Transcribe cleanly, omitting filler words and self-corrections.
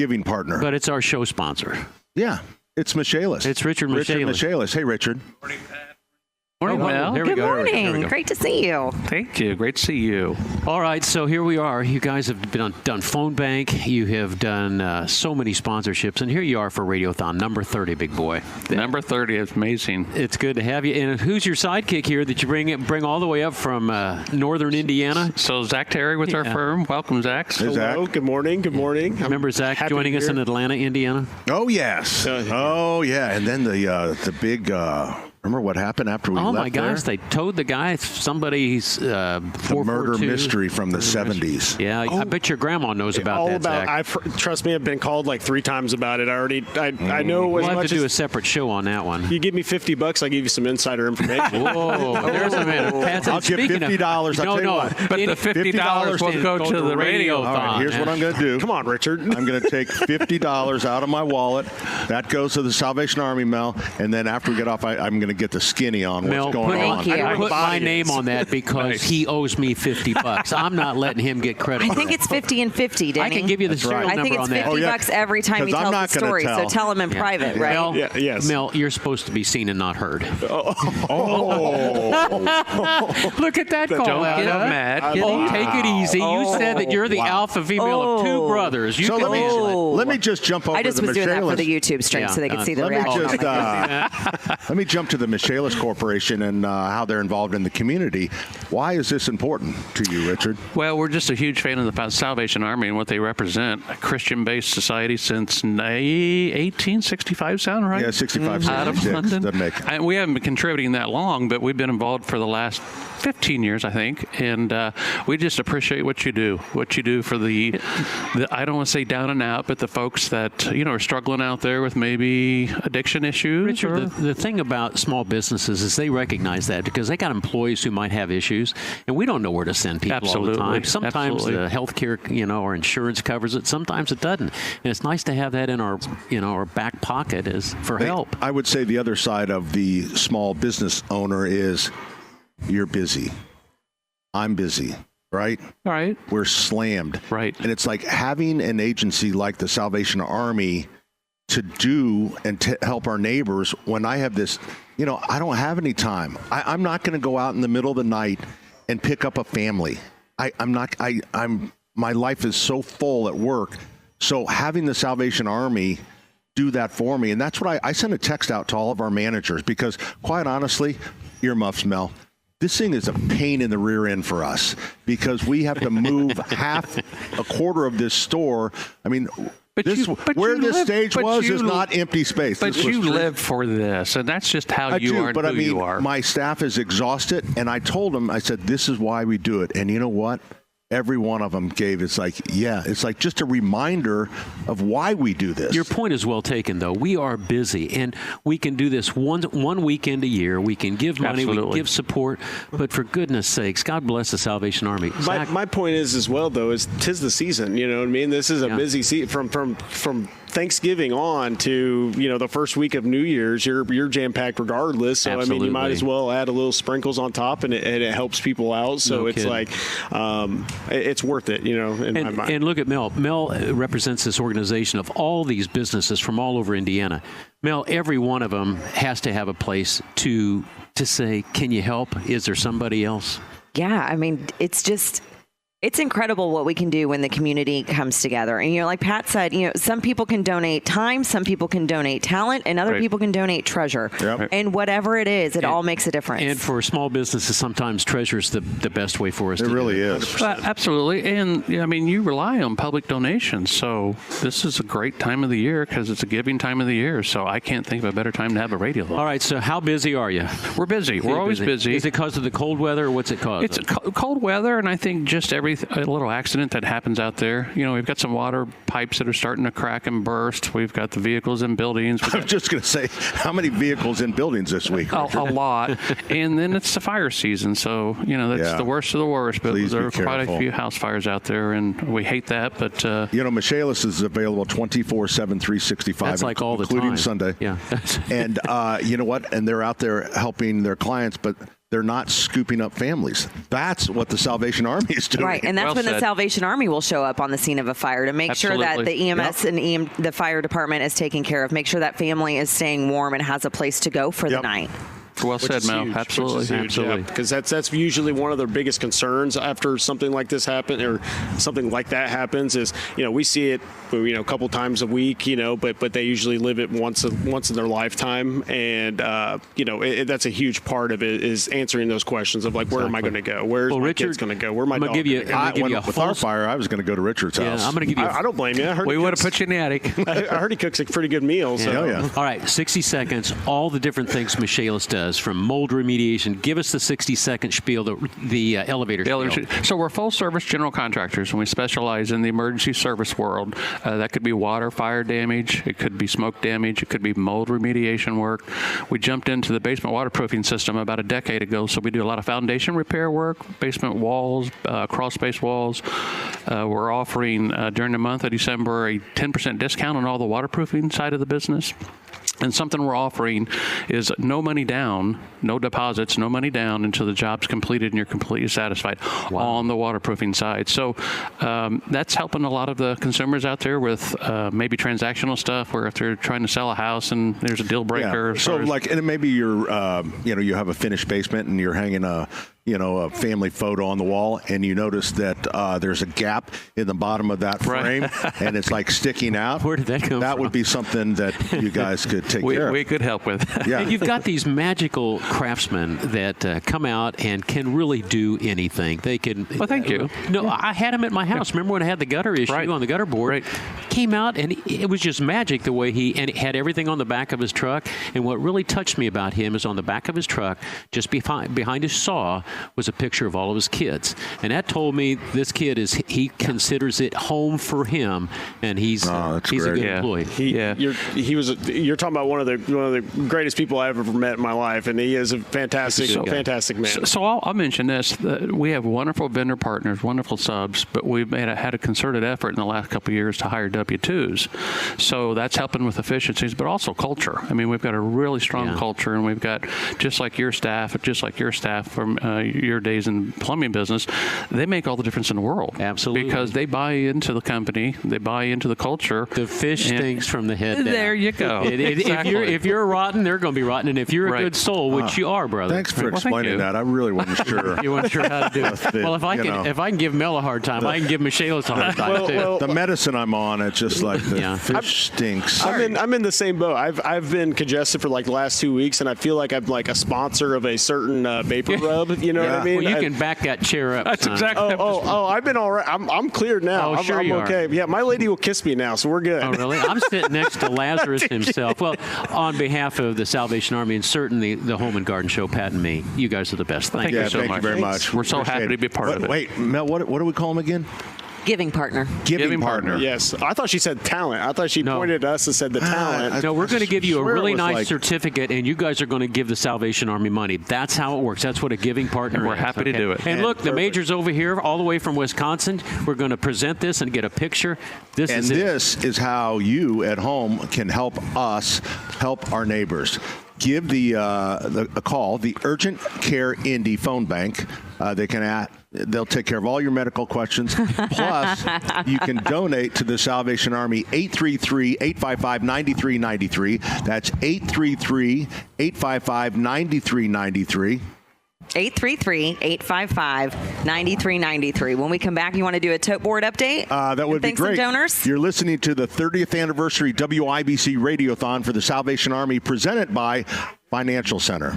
giving partner. But it's our show sponsor. Yeah, it's Michaelis. It's Richard Michaelis. Hey, Richard. Morning, Pat. Morning, Mel. Good morning. Great to see you. Thank you. Great to see you. All right, so here we are. You guys have done Phone Bank. You have done so many sponsorships, and here you are for RadioThon, number 30, big boy. Number 30 is amazing. It's good to have you. And who's your sidekick here that you bring all the way up from northern Indiana? So Zach Terry with our firm. Welcome, Zach. Hey, Zach. Hello. Good morning. Good morning. Remember Zach joining us in Atlanta, Indiana? Oh, yes. Oh, yeah. And then the big... remember what happened after we left there? Oh, my gosh. They towed the guy. Somebody's the murder mystery from the 70s. Yeah, I bet your grandma knows about that, Zach. Trust me, I've been called like 3 times about it. I know We'll as have much to do a as separate show on that one. you give me $50, I give you some insider information. Whoa, there's a man. I'll give $50. I'll tell you what. But the $50 will go to the RadioThon. All right, here's what I'm going to do. Come on, Richard. I'm going to take $50 out of my wallet. That goes to the Salvation Army, Mel. And then after we get off, I'm going to get the skinny on Mel, what's going on. I put my name on that because he owes me $50. I'm not letting him get credit. I think it's 50 and 50, Danny. I can give you the serial I think number it's on that. $50 every time he tells the story. So tell him in private, right? Mel, yes. Mel, you're supposed to be seen and not heard. Look at that call Don't out. get mad. Take it easy. You said that you're the alpha female of 2 brothers. You So can handle it. let me just jump over I just to the was doing that for the Michaelis. YouTube stream so they could see the Let me reaction. just let me jump to the Michaelis Corporation and how they're involved in the community. Why is this important to you, Richard? Well, we're just a huge fan of the Salvation Army and what they represent. A Christian-based society since 1865, sound right? Yeah, 65, Out of 66. London. Doesn't make- And we haven't been contributing that long, but we've been involved for the last 15 years, I think. And we just appreciate what you do for the I don't want to say down and out, but the folks that, are struggling out there with maybe addiction issues. Richard, the thing about small businesses is they recognize that because they got employees who might have issues, and we don't know where to send people all the time. Sometimes the healthcare, or insurance covers it. Sometimes it doesn't. And it's nice to have that in our, our back pocket as for help. I would say the other side of the small business owner is you're busy. I'm busy. Right? Right. We're slammed. Right. And it's like having an agency like the Salvation Army to do and to help our neighbors when I have this, I don't have any time. I'm not going to go out in the middle of the night and pick up a family. My life is so full at work. So having the Salvation Army do that for me, and that's what I send a text out to all of our managers because quite honestly, earmuffs, Mel, this thing is a pain in the rear end for us because we have to move a quarter of this store. I mean, where this stage was is not empty space. But you live for this, and that's just how you are and who you are. My staff is exhausted, and I told them, I said, this is why we do it. And you know what? Every one of them gave, it's like just a reminder of why we do this. Your point is well taken, though. We are busy, and we can do this one weekend a year. We can give money, we can give support, but for goodness sakes, God bless the Salvation Army. My point is as well, though, is 'tis the season. You know what I mean? This is a busy season from Thanksgiving on to the first week of New Year's. You're jam packed regardless. So Absolutely. I mean, you might as well add a little sprinkles on top, and it helps people out. So it's like it's worth it. In my mind. And look at Mel. Mel represents this organization of all these businesses from all over Indiana. Mel, every one of them has to have a place to say, "Can you help? Is there somebody else?" Yeah, I mean, it's incredible what we can do when the community comes together. And, like Pat said, some people can donate time, some people can donate talent, and other people can donate treasure. Yep. And whatever it is, it all makes a difference. And for small businesses, sometimes treasure's the best way for us to do it. It really is. Absolutely. And, you rely on public donations. So this is a great time of the year because it's a giving time of the year. So I can't think of a better time to have a radio. All right, so how busy are you? We're busy. We're always busy. Is it because of the cold weather, or what's it caused? It's cold weather, and I think just a little accident that happens out there. We've got some water pipes that are starting to crack and burst. We've got the vehicles in buildings. I was just going to say, how many vehicles in buildings this week? A lot. And then it's the fire season. So, that's the worst of the worst. But Please there are be quite a careful. few house fires out there, and we hate that. But, Michaelis is available 24/7, 365. That's like all the including time. Sunday. Yeah. And you know what? And they're out there helping their clients, but they're not scooping up families. That's what the Salvation Army is doing. Right, and that's when the Salvation Army will show up on the scene of a fire to make sure that the EMS and the fire department is taken care of, make sure that family is staying warm and has a place to go for the night. Well said, Mel. Absolutely. Because that's usually one of their biggest concerns after something like this happens, or something like that happens. Is we see it a couple times a week, but they usually live it once in their lifetime, and that's a huge part of it, is answering those questions of like, where am I going to go? Where's my kids going to go? Where my dog going to go? With our fire, I was going to go to Richard's house. I'm going to give you. I don't blame you. We would have put you in the attic. I heard he cooks a pretty good meal. So. Yeah. All right, 60 seconds. All the different things Michaelis does, from mold remediation. Give us the 60-second spiel, the elevator spiel. So we're full-service general contractors, and we specialize in the emergency service world. That could be water, fire damage. It could be smoke damage. It could be mold remediation work. We jumped into the basement waterproofing system about a decade ago, so we do a lot of foundation repair work, basement walls, crawl space walls. We're offering, during the month of December, a 10% discount on all the waterproofing side of the business. And something we're offering is no money down, no deposits, no money down until the job's completed and you're completely satisfied on the waterproofing side. So that's helping a lot of the consumers out there with maybe transactional stuff, where if they're trying to sell a house and there's a deal breaker. Yeah. So and maybe you're, you have a finished basement and you're hanging a family photo on the wall, and you notice that there's a gap in the bottom of that frame, and it's like sticking out. Where did that come from? That would be something that you guys could take care of. We could help with. Yeah. And you've got these magical craftsmen that come out and can really do anything. They can. Well, thank you. No, I had them at my house. Remember when I had the gutter issue on the gutter board? Right. Came out, and it was just magic the way he had everything on the back of his truck. And what really touched me about him is on the back of his truck, just behind his saw, was a picture of all of his kids. And that told me this kid he considers it home for him, and he's a good employee. You're talking about one of the greatest people I've ever met in my life, and he is a fantastic man. So I'll mention this: we have wonderful vendor partners, wonderful subs, but we've had a concerted effort in the last couple of years to hire W-2s. So that's helping with efficiencies, but also culture. I mean, we've got a really strong culture, and we've got just like your staff from your days in plumbing business, they make all the difference in the world. Absolutely. Because they buy into the company, they buy into the culture. The fish stinks from the head down. There you go. Exactly. If you're rotten, they're going to be rotten. And if you're a good soul, which you are, brother. Thanks for explaining that. I really wasn't sure. You weren't sure how to do it. Well, if I can give Mel a hard time, I can give Michaelis a hard time too. Well, the medicine I'm on, it's just like the fish stinks. I'm in the same boat. I've been congested for like the last 2 weeks, and I feel like I'm like a sponsor of a certain vapor rub. You know what I mean? Well, you can back that chair up. That's exactly. I've been all right. I'm cleared now. I'm okay. Yeah, my lady will kiss me now, so we're good. Oh, really? I'm sitting next to Lazarus himself. Well, on behalf of the Salvation Army and certainly the Home and Garden Show, Pat and me, you guys are the best. Thank you so much. Thank you very much. We're so happy to be part of it. Wait, Mel, what do we call him again? Giving partner. Giving partner. Yes. I thought she said talent. I thought she pointed at us and said the talent. No, we're going to give you a really nice certificate, and you guys are going to give the Salvation Army money. That's how it works. That's what a giving partner is. We're happy to do it. And look, the Major's over here, all the way from Wisconsin. We're going to present this and get a picture. This is how you at home can help us help our neighbors. Give a call, the Urgent Care Indy phone bank. They'll take care of all your medical questions. Plus, you can donate to the Salvation Army, 833-855-9393. That's 833-855-9393. 833-855-9393. When we come back, you want to do a tote board update? That would be great. Donors? You're listening to the 30th anniversary WIBC Radiothon for the Salvation Army, presented by Financial Center.